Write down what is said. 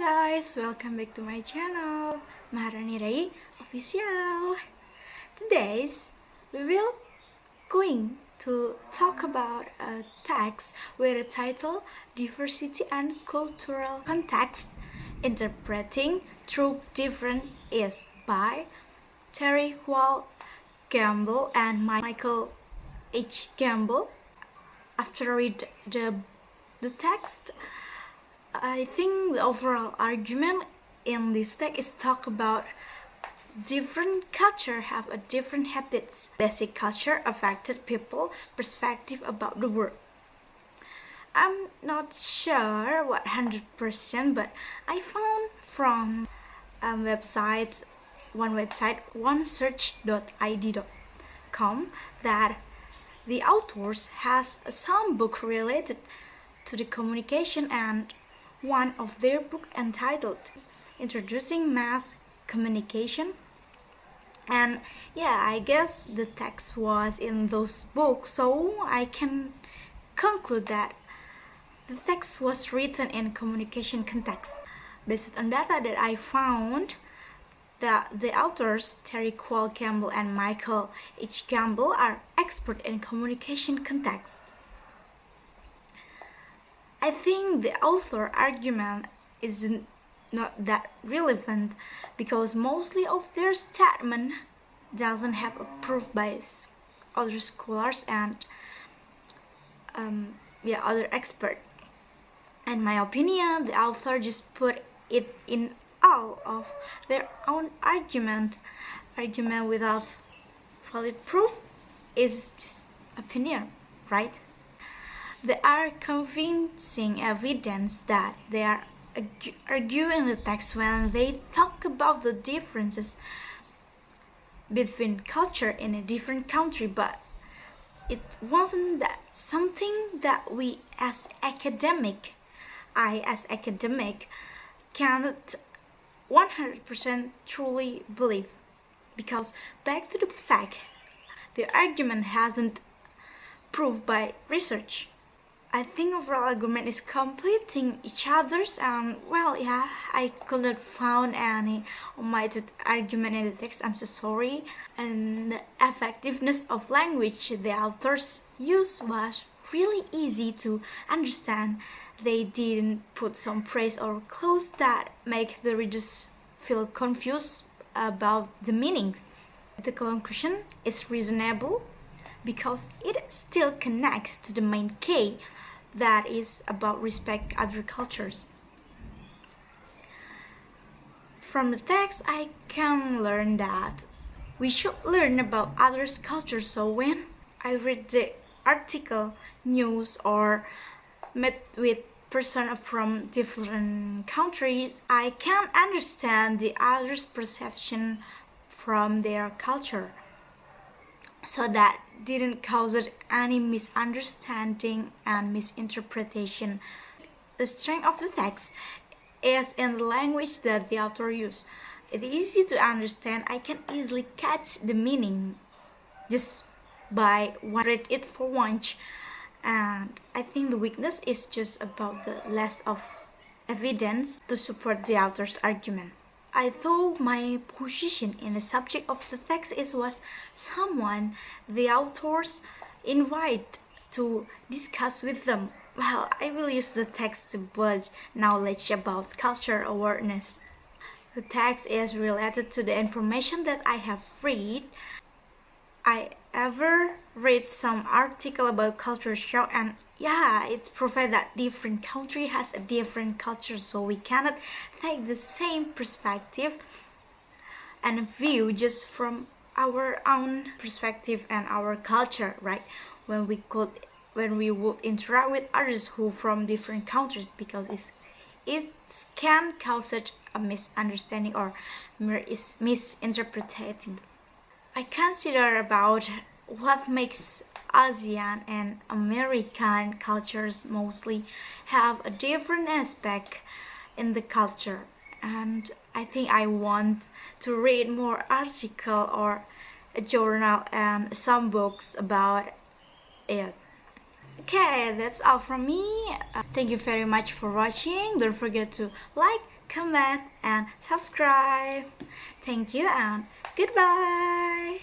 guys, welcome back to my channel, Maharani Rai Official. Today's we will going to talk about a text with a title Diversity and Cultural Context Interpreting Through Different is by Teri, Kwal, Gamble and Michael H. Gamble. After I read the text, I think the overall argument in this text is talk about different culture have a different habits. Basic culture affected people perspective about the world. I'm not sure what 100%, but I found from one website, onesearch.id.com, that the authors has some book related to the communication, and one of their book entitled Introducing Mass Communication. And yeah, I guess the text was in those books, so I can conclude that the text was written in communication context. Based on data that I found, that the authors Teri, Kwal, Campbell and Michael H. Campbell are expert in communication context. I think the author argument is not that relevant because mostly of their statement doesn't have a proof by other scholars and other experts. In my opinion, the author just put it in all of their own argument without valid proof is just opinion, right? There are convincing evidence that they are arguing the text when they talk about the differences between culture in a different country, but it wasn't that something that I as academic cannot 100% truly believe, because back to the fact, the argument hasn't proved by research. I think overall argument is completing each other's, and I could not found any omitted argument in the text. I'm so sorry. And the effectiveness of language the authors used was really easy to understand. They didn't put some phrase or clause that make the readers feel confused about the meanings. The conclusion is reasonable because it still connects to the main key, that is about respect other cultures. From the text, I can learn that we should learn about others' cultures. So when I read the article, news, or met with person from different countries, I can understand the other's perception from their culture, so that didn't cause any misunderstanding and misinterpretation. The strength of the text is in the language that the author used. It's easy to understand. I can easily catch the meaning just by read it for once. And I think the weakness is just about the less of evidence to support the author's argument. I thought my position in the subject of the text was someone the authors invite to discuss with them. Well, I will use the text to build knowledge about culture awareness. The text is related to the information that I have read. I ever read some article about culture shock, and it's provided that different country has a different culture, so we cannot take the same perspective and view just from our own perspective and our culture, right? When we would interact with others who from different countries, because it can cause a misunderstanding or misinterpreting. I consider about what makes Asian and American cultures mostly have a different aspect in the culture, and I think I want to read more article or a journal and some books about it. Okay, that's all from me. Thank you very much for watching. Don't forget to like, comment, and subscribe. Thank you and goodbye.